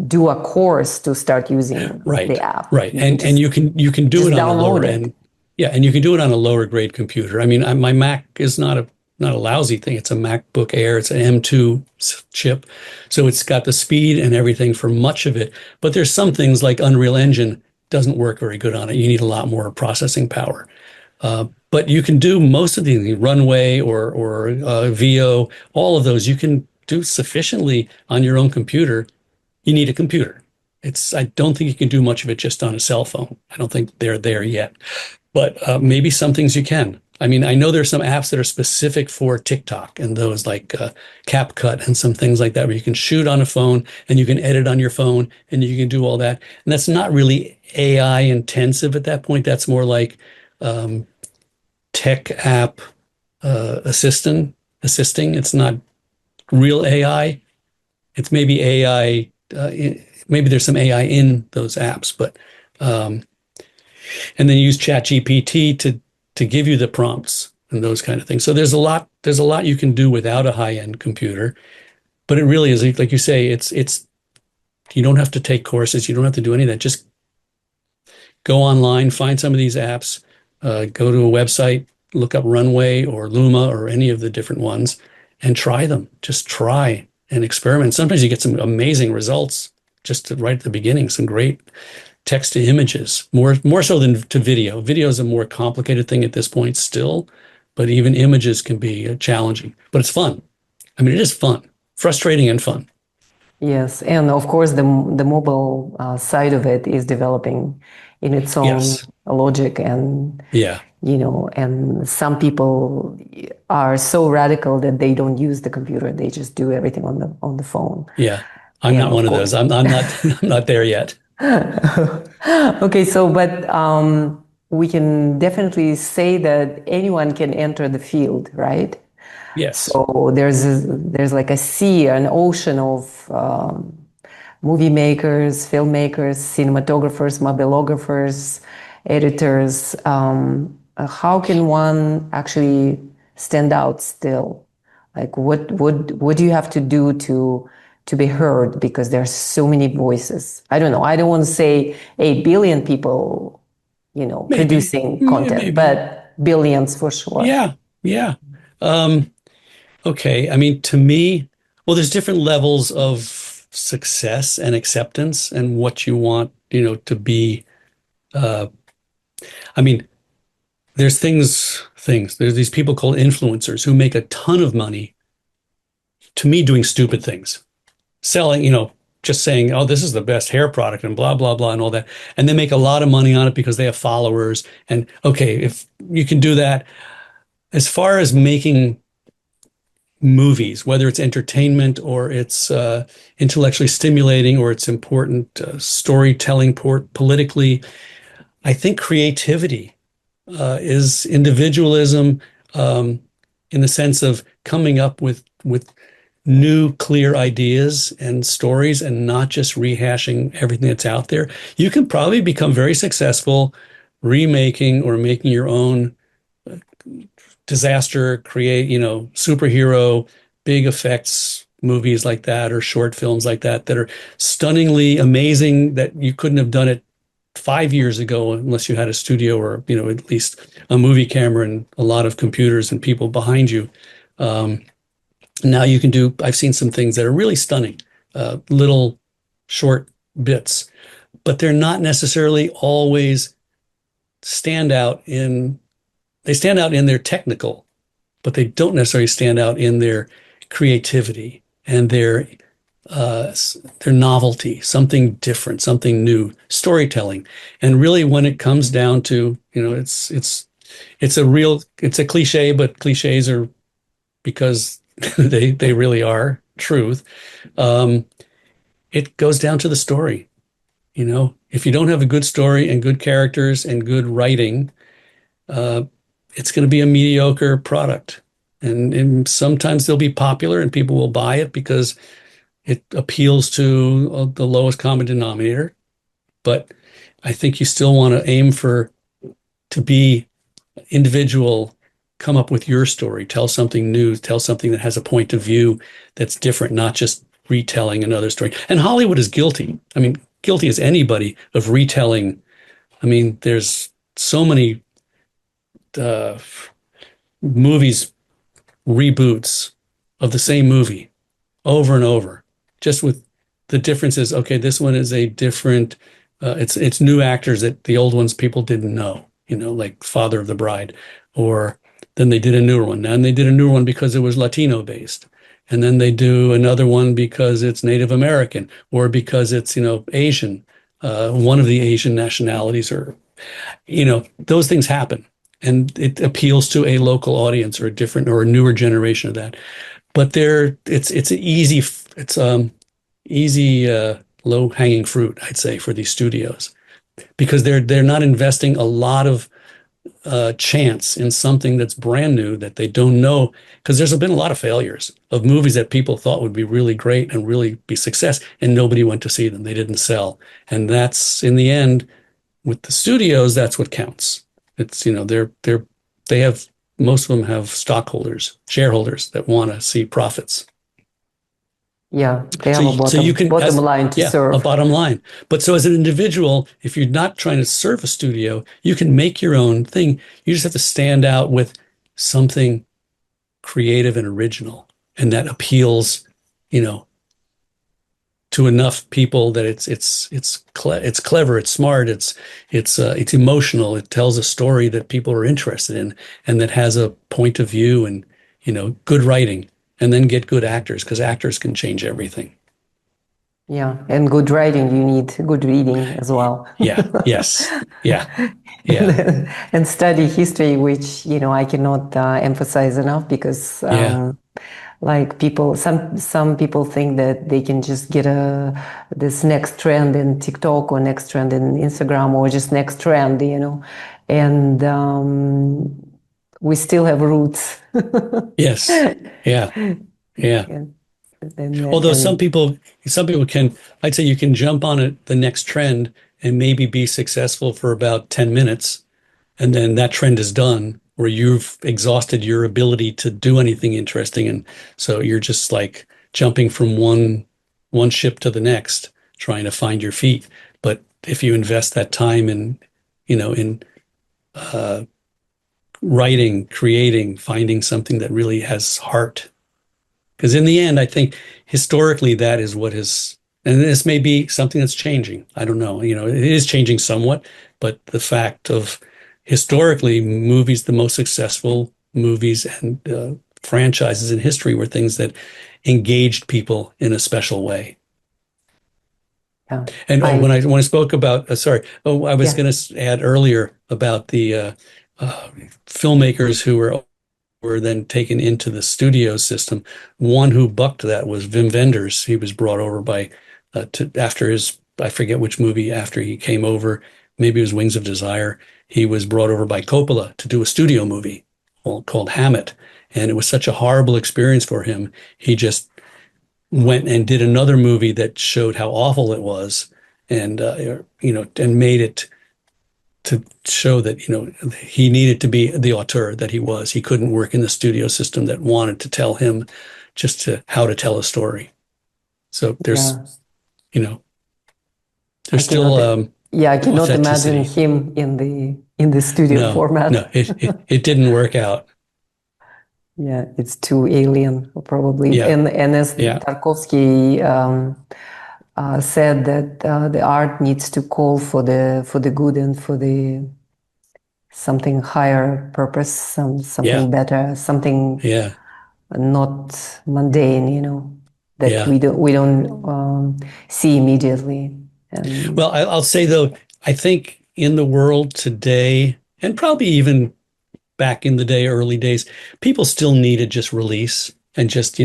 S1: do a course to start using
S2: Right.
S1: the app.
S2: Right. And you can do it on a lower
S1: download it.
S2: end. Yeah, and you can do it on a lower grade computer. I mean, my Mac is not a lousy thing. It's a MacBook Air. It's an M2 chip, so it's got the speed and everything for much of it. But there's some things like Unreal Engine doesn't work very good on it. You need a lot more processing power. But you can do most of the Runway or VO, all of those you can do sufficiently on your own computer. You need a computer. I don't think you can do much of it just on a cell phone. I don't think they're there yet. But maybe some things you can. I mean, I know there's some apps that are specific for TikTok and those like CapCut and some things like that where you can shoot on a phone and you can edit on your phone and you can do all that. And that's not really AI intensive at that point. That's more like tech app assisting. It's not real AI. It's maybe AI. Maybe there's some AI in those apps, but and then use ChatGPT to give you the prompts and those kind of things. So there's a lot you can do without a high-end computer, but it really is, like you say, it's you don't have to take courses, you don't have to do any of that. Just go online, find some of these apps, go to a website, look up Runway or Luma or any of the different ones and try them. Just try and experiment. Sometimes you get some amazing results just right at the beginning, some great text to images, more so than to video. Video is a more complicated thing at this point still, but even images can be challenging. But it's fun. I mean, it is fun, frustrating and fun.
S1: Yes, and of course the mobile side of it is developing in its own logic, and
S2: yeah,
S1: and some people are so radical that they don't use the computer; they just do everything on the phone.
S2: Yeah, I'm not one of those. I'm not I'm not there yet.
S1: Okay, but we can definitely say that anyone can enter the field, right?
S2: Yes.
S1: So there's like a sea, an ocean of movie makers, filmmakers, cinematographers, mobilographers, editors. How can one actually stand out still? Like what do you have to do to be heard, because there's so many voices? I don't know. I don't want to say 8 billion people,
S2: Maybe.
S1: producing content, but billions for sure.
S2: Yeah. Okay. I mean, to me, well, there's different levels of success and acceptance and what you want, to be. I mean, there's things. There's these people called influencers who make a ton of money, to me, doing stupid things. Selling, just saying, oh, this is the best hair product and blah, blah, blah, and all that. And they make a lot of money on it because they have followers. And okay, if you can do that, as far as making movies, whether it's entertainment or it's intellectually stimulating or it's important storytelling politically, I think creativity is individualism in the sense of coming up with new, clear ideas and stories and not just rehashing everything that's out there. You can probably become very successful remaking or making your own disaster, create, superhero, big effects movies like that, or short films like that are stunningly amazing that you couldn't have done it 5 years ago unless you had a studio or, at least a movie camera and a lot of computers and people behind you. Now you can do, I've seen some things that are really stunning, little short bits, but they're not necessarily always they stand out in their technical, but they don't necessarily stand out in their creativity and their novelty, something different, something new, storytelling. And really when it comes down to, it's a cliche, but cliches are because they really are truth. It goes down to the story. If you don't have a good story and good characters and good writing, it's going to be a mediocre product. And sometimes they'll be popular and people will buy it because it appeals to the lowest common denominator. But I think you still want to aim to be individual, come up with your story, tell something new, tell something that has a point of view that's different, not just retelling another story. And Hollywood is guilty. I mean, guilty as anybody of retelling. I mean, there's so many movies, reboots of the same movie over and over, just with the differences. Okay, this one is a different, it's new actors that the old ones people didn't know, like Father of the Bride, or then they did a newer one. And they did a newer one because it was Latino based. And then they do another one because it's Native American or because it's, Asian, one of the Asian nationalities, or, those things happen. And it appeals to a local audience or a different or a newer generation of that. But it's an easy low hanging fruit, I'd say, for these studios, because they're not investing a lot of chance in something that's brand new that they don't know, because there's been a lot of failures of movies that people thought would be really great and really be success, and nobody went to see them. They didn't sell. And that's, in the end, with the studios, that's what counts. It's, they have, most of them have stockholders, shareholders that want to see profits.
S1: Yeah, they have bottom line to serve.
S2: A bottom line. But so as an individual, if you're not trying to serve a studio, you can make your own thing. You just have to stand out with something creative and original, and that appeals, to enough people that it's clever, it's smart, it's emotional. It tells a story that people are interested in, and that has a point of view, and good writing. And then get good actors, because actors can change everything.
S1: Yeah, and good writing, you need good reading as well.
S2: Yeah, yes, yeah.
S1: And study history, which, I cannot emphasize enough, because like some people think that they can just get this next trend in TikTok or next trend in Instagram or just next trend, and we still have roots.
S2: Yes. Yeah. Although some people can, I'd say you can jump on the next trend and maybe be successful for about 10 minutes. And then that trend is done, or you've exhausted your ability to do anything interesting. And so you're just like jumping from one ship to the next, trying to find your feet. But if you invest that time in writing, creating, finding something that really has heart. Because in the end, I think historically that is what is, and this may be something that's changing. I don't know. It is changing somewhat, but the fact of historically movies, the most successful movies and franchises in history were things that engaged people in a special way.
S1: Yeah.
S2: And when I spoke about, I was going to add earlier about the filmmakers who were then taken into the studio system. One who bucked that was Wim Wenders. He was brought over by after his, I forget which movie after he came over, maybe it was Wings of Desire. He was brought over by Coppola to do a studio movie called Hammett, and it was such a horrible experience for him. He just went and did another movie that showed how awful it was, and and made it to show that, he needed to be the auteur that he was. He couldn't work in the studio system that wanted to tell him how to tell a story. So there's, there's still,
S1: I cannot imagine him in the studio format.
S2: No, it didn't work out.
S1: Yeah, it's too alien, probably.
S2: Yeah.
S1: And as Tarkovsky said, that the art needs to call for the good and for the something higher purpose, something better, something not mundane, that we don't see immediately.
S2: Well, I'll say though, I think in the world today, and probably even back in the day, early days, people still needed just release. And just,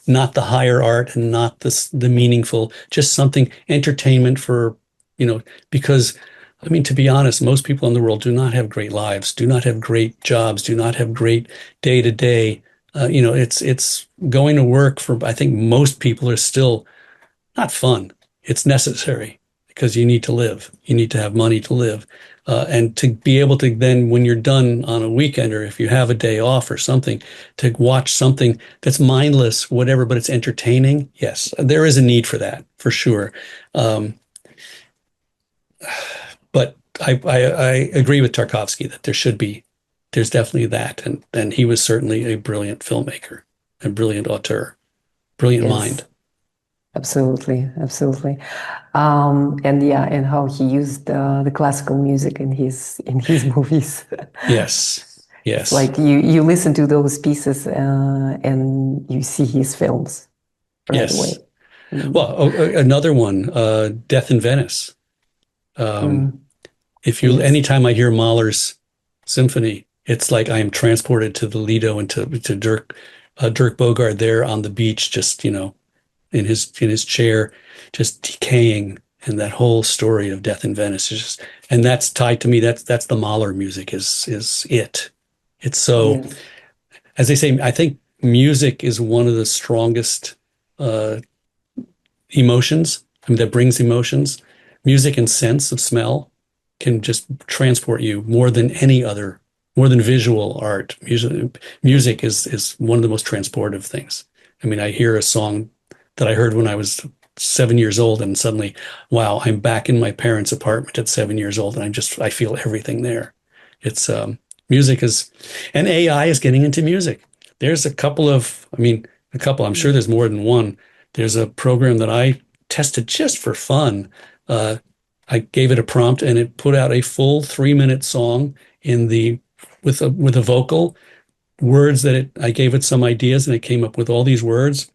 S2: not the higher art and not the meaningful, just something entertainment for, because, I mean, to be honest, most people in the world do not have great lives, do not have great jobs, do not have great day to day. It's going to work for, I think most people are still not fun. It's necessary because you need to live. You need to have money to live. And to be able to then, when you're done on a weekend, or if you have a day off or something, to watch something that's mindless, whatever, but it's entertaining. Yes, there is a need for that, for sure. But I agree with Tarkovsky that there should be there's definitely that. And he was certainly a brilliant filmmaker, a brilliant auteur, brilliant mind.
S1: Absolutely, absolutely. And how he used the classical music in his movies.
S2: Yes, yes.
S1: It's like you listen to those pieces and you see his films right away.
S2: Well, another one, Death in Venice. Anytime I hear Mahler's symphony, it's like I am transported to the Lido and to Dirk Bogarde there on the beach, just in his chair, just decaying, and that whole story of Death in Venice is just, and that's tied to me. That's the Mahler music is it. It's so, as they say, I think music is one of the strongest emotions. I mean, that brings emotions. Music and sense of smell can just transport you more than visual art. Music is one of the most transportive things. I mean, I hear a song that I heard when I was 7 years old, and suddenly, wow, I'm back in my parents' apartment at 7 years old, and I feel everything there. It's music is, and AI is getting into music. There's a couple, I'm sure there's more than one. There's a program that I tested just for fun. I gave it a prompt, and it put out a full 3-minute song with a vocal, words that I gave it some ideas, and it came up with all these words.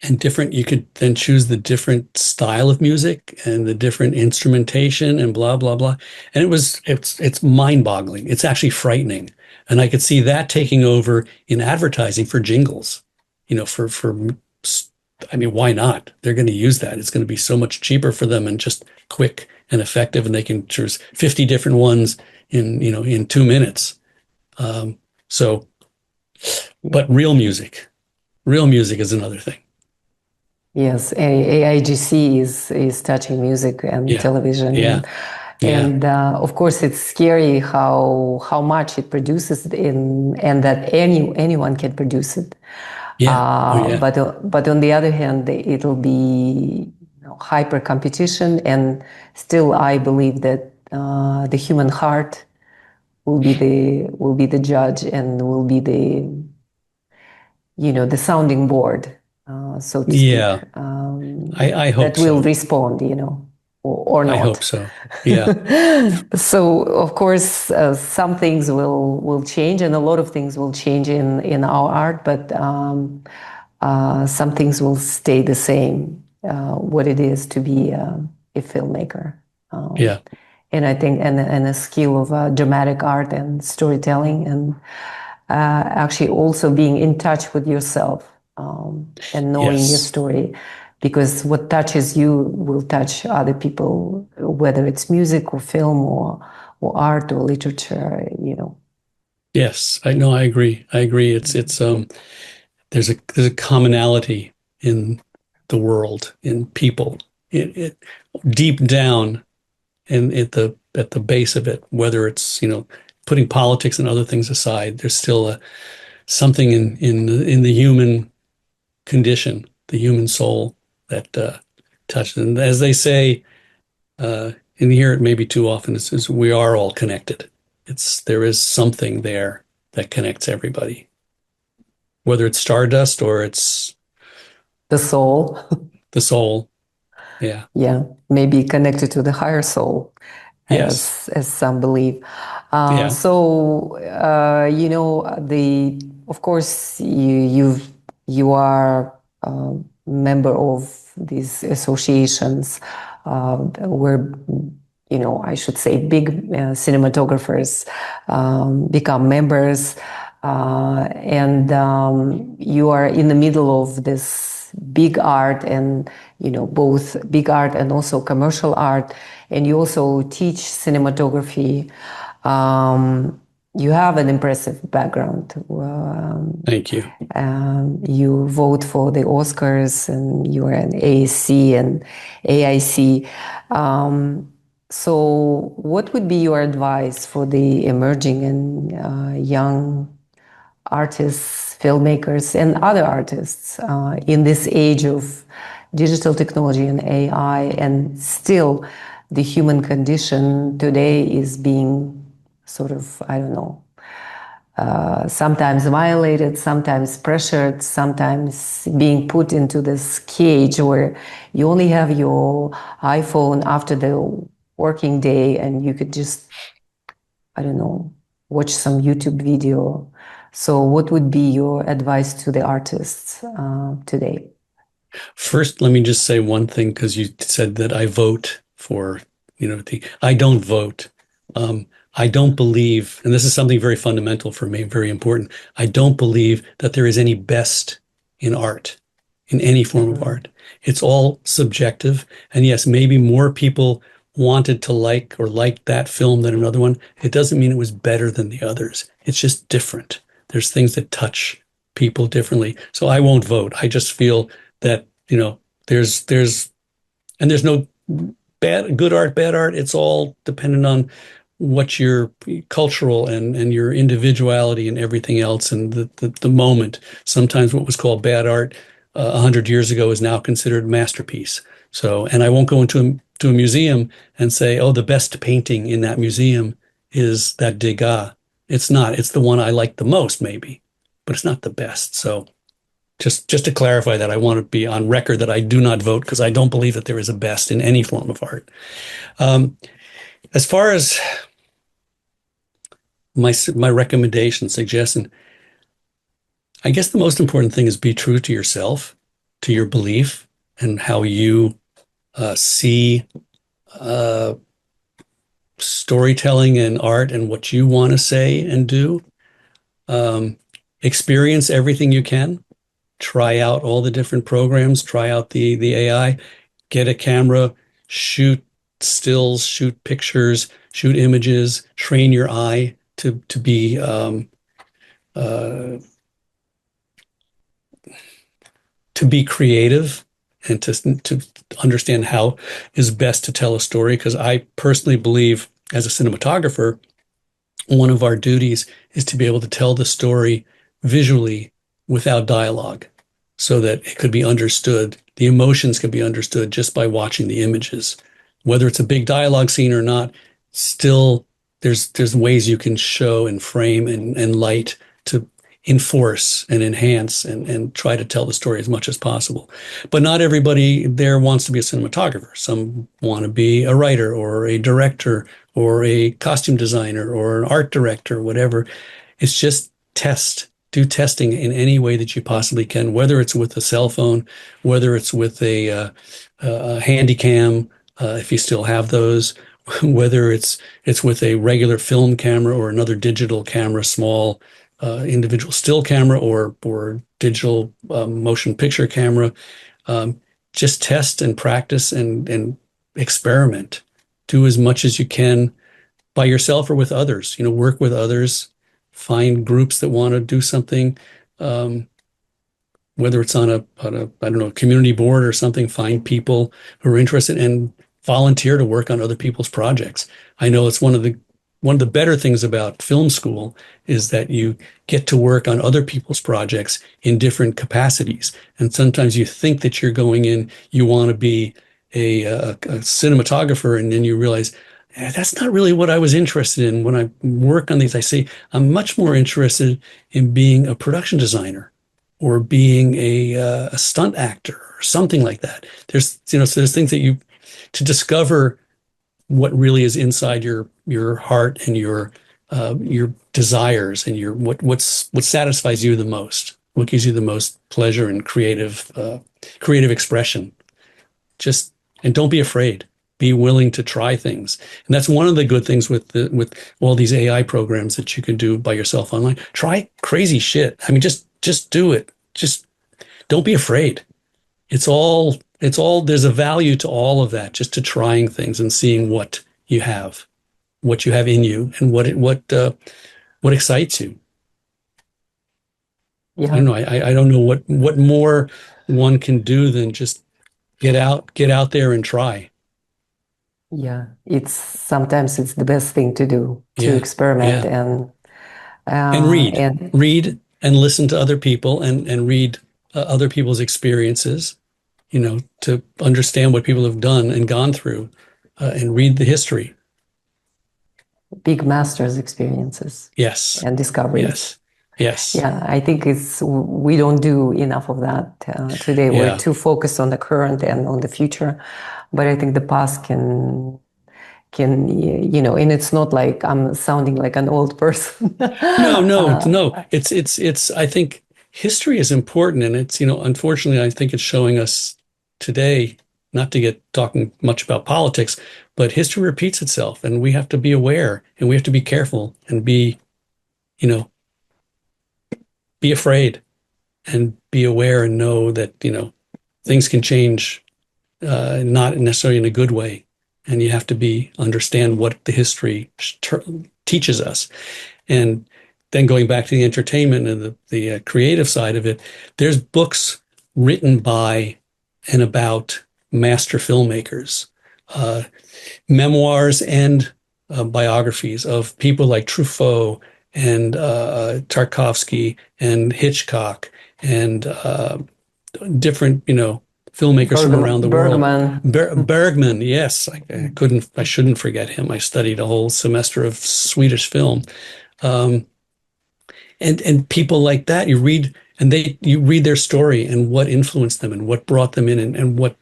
S2: And you could then choose the different style of music and the different instrumentation and blah, blah, blah. And it's mind-boggling. It's actually frightening. And I could see that taking over in advertising for jingles, why not? They're going to use that. It's going to be so much cheaper for them and just quick and effective. And they can choose 50 different ones in 2 minutes. But real music is another thing.
S1: Yes, AIGC is touching music and television. And of course, it's scary how much it produces and that anyone can produce it. But on the other hand, it'll be hyper competition, and still I believe that the human heart will be the judge and will be the sounding board. So to speak.
S2: I hope
S1: that will respond, or not.
S2: I hope so. Yeah.
S1: So of course, some things will change, and a lot of things will change in our art, but some things will stay the same. What it is to be a filmmaker. And I think and a skill of dramatic art and storytelling, and actually also being in touch with yourself. And knowing your story, because what touches you will touch other people, whether it's music or film or art or literature,
S2: Yes, I know. I agree. It's there's a commonality in the world, in people, it deep down, and at the base of it, whether it's putting politics and other things aside, there's still something in the human condition, the human soul that touches. And as they say, and hear it maybe too often, is we are all connected. There is something there that connects everybody, whether it's stardust or it's
S1: the soul.
S2: The soul,
S1: yeah, maybe connected to the higher soul, as some believe. So of course you are a member of these associations where, I should say big cinematographers become members, and you are in the middle of this big art, and both big art and also commercial art, and you also teach cinematography. You have an impressive background.
S2: Thank you.
S1: You vote for the Oscars, and you are an ASC and AIC. So what would be your advice for the emerging and young artists, filmmakers, and other artists in this age of digital technology and AI, and still the human condition today is being sort of, I don't know, sometimes violated, sometimes pressured, sometimes being put into this cage where you only have your iPhone after the working day and you could just, I don't know, watch some YouTube video. So what would be your advice to the artists today?
S2: First, let me just say one thing, because you said that I vote for, I don't vote. I don't believe, and this is something very fundamental for me, very important. I don't believe that there is any best in art, in any form of art. It's all subjective. And yes, maybe more people wanted to like that film than another one. It doesn't mean it was better than the others. It's just different. There's things that touch people differently. So I won't vote. I just feel that, there's no good art, bad art. It's all dependent on what your cultural and your individuality and everything else, and the moment. Sometimes what was called bad art 100 years ago is now considered masterpiece. So, and I won't go into a museum and say, oh, the best painting in that museum is that Degas. It's not. It's the one I like the most, maybe, but it's not the best. So just to clarify that, I want to be on record that I do not vote, because I don't believe that there is a best in any form of art. As far as my recommendation, suggestion, I guess the most important thing is be true to yourself, to your belief, and how you see storytelling and art and what you want to say and do. Experience everything you can. Try out all the different programs. Try out the AI. Get a camera. Shoot stills. Shoot pictures. Shoot images. Train your eye to be creative, and to understand how is best to tell a story. Because I personally believe, as a cinematographer, one of our duties is to be able to tell the story visually without dialogue, so that it could be understood. The emotions could be understood just by watching the images. Whether it's a big dialogue scene or not, still there's ways you can show and frame and light to enforce and enhance and try to tell the story as much as possible. But not everybody there wants to be a cinematographer. Some want to be a writer or a director or a costume designer or an art director, whatever. It's just do testing in any way that you possibly can, whether it's with a cell phone, whether it's with a handy cam, if you still have those, whether it's with a regular film camera or another digital camera, small individual still camera or digital motion picture camera. Just test and practice and experiment. Do as much as you can by yourself or with others. Work with others. Find groups that want to do something, whether it's on a I don't know, community board or something. Find people who are interested and volunteer to work on other people's projects. I know it's one of the better things about film school is that you get to work on other people's projects in different capacities. And sometimes you think that you're going in, you want to be a cinematographer, and then you realize, that's not really what I was interested in. When I work on these, I say, I'm much more interested in being a production designer or being a stunt actor or something like that. So there's things that to discover what really is inside your heart and your desires and what satisfies you the most, what gives you the most pleasure and creative expression. And don't be afraid. Be willing to try things. And that's one of the good things with all these AI programs that you can do by yourself online. Try crazy shit. I mean, just do it. Just don't be afraid. It's all, there's a value to all of that, just to trying things and seeing what you have in you and what excites you. Yeah. I don't know. I don't know what more one can do than just get out there and try.
S1: Yeah, sometimes it's the best thing to do, to experiment
S2: and read and listen to other people and read other people's experiences, to understand what people have done and gone through, and read the history.
S1: big masters' experiences.
S2: Yes.
S1: And discoveries.
S2: Yes. Yes.
S1: Yeah, I think we don't do enough of that today. We're too focused on the current and on the future, but I think the past can and it's not like I'm sounding like an old person.
S2: No. It's. I think history is important, and it's unfortunately, I think it's showing us today. Not to get talking much about politics, but history repeats itself, and we have to be aware, and we have to be careful, and be afraid and be aware and know that, things can change, not necessarily in a good way. And you have to understand what the history teaches us. And then going back to the entertainment and the creative side of it, there's books written by and about master filmmakers, memoirs and biographies of people like Truffaut and Tarkovsky and Hitchcock and different, filmmakers from around the world. Bergman, yes, I shouldn't forget him. I studied a whole semester of Swedish film, and people like that. You read their story and what influenced them and what brought them in and what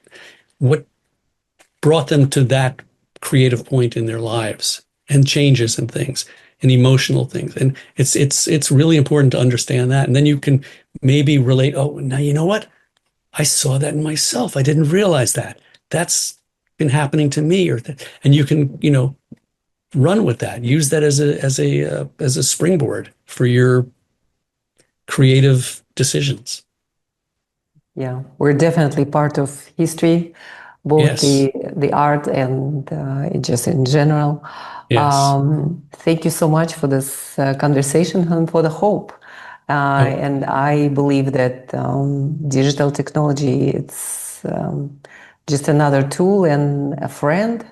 S2: brought them to that creative point in their lives and changes and things. And emotional things. And it's really important to understand that. And then you can maybe relate, oh, now you know what? I saw that in myself. I didn't realize that. That's been happening to me. And you can, run with that. Use that as a springboard for your creative decisions.
S1: Yeah, we're definitely part of history, both the art and just in general.
S2: Yes.
S1: Thank you so much for this conversation and for the hope. And I believe that digital technology, it's just another tool and a friend.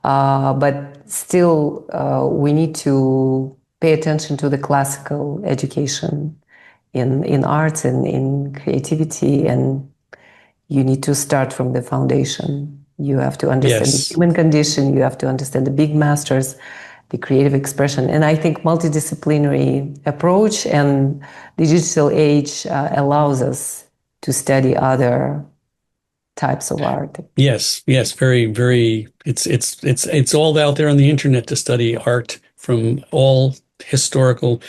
S1: But still, we need to pay attention to the classical education in arts and in creativity. And you need to start from the foundation. You have to understand the human condition. You have to understand the big masters, the creative expression. And I think multidisciplinary approach and the digital age allows us to study other types of art.
S2: Yes, very, very. It's all out there on the internet to study art from all historical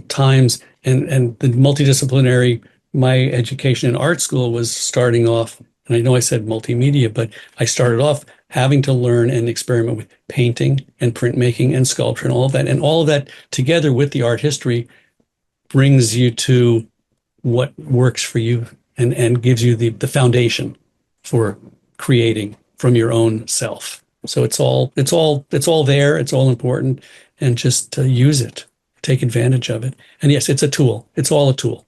S2: times, and the multidisciplinary. My education in art school was starting off, and I know I said multimedia, but I started off having to learn and experiment with painting and printmaking and sculpture and all of that. And all of that together with the art history brings you to what works for you and gives you the foundation for creating from your own self. So it's all there. It's all important, and just use it, take advantage of it. And yes, it's a tool. It's all a tool.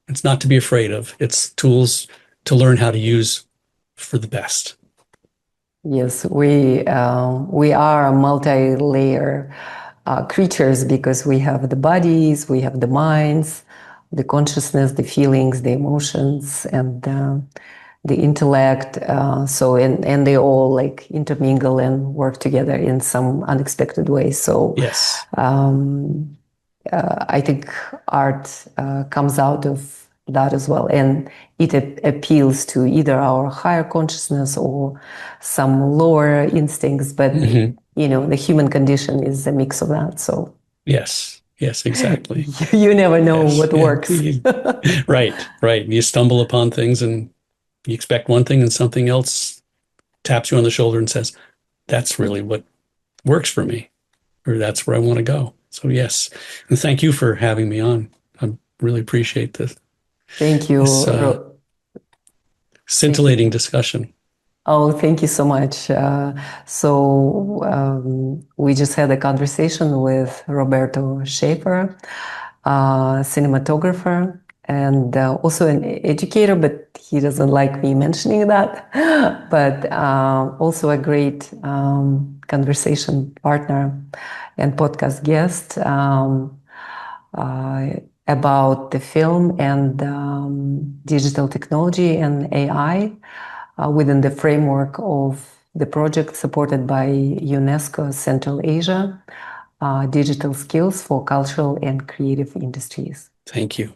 S2: It's not to be afraid of. It's tools to learn how to use for the best.
S1: Yes, we are multi-layer creatures because we have the bodies, we have the minds, the consciousness, the feelings, the emotions, and the intellect. And they all like intermingle and work together in some unexpected way. So
S2: yes.
S1: I think art comes out of that as well, and it appeals to either our higher consciousness or some lower instincts. But the human condition is a mix of that. So
S2: yes, exactly.
S1: You never know what works.
S2: Right. You stumble upon things and you expect one thing, and something else taps you on the shoulder and says, "That's really what works for me," or "That's where I want to go." So yes, and thank you for having me on. I really appreciate this.
S1: Thank you.
S2: Scintillating discussion.
S1: Oh, thank you so much. We just had a conversation with Roberto Schaefer, cinematographer, and also an educator, but he doesn't like me mentioning that. But also a great conversation partner and podcast guest about the film and digital technology and AI within the framework of the project supported by UNESCO Central Asia, Digital Skills for Cultural and Creative Industries.
S2: Thank you.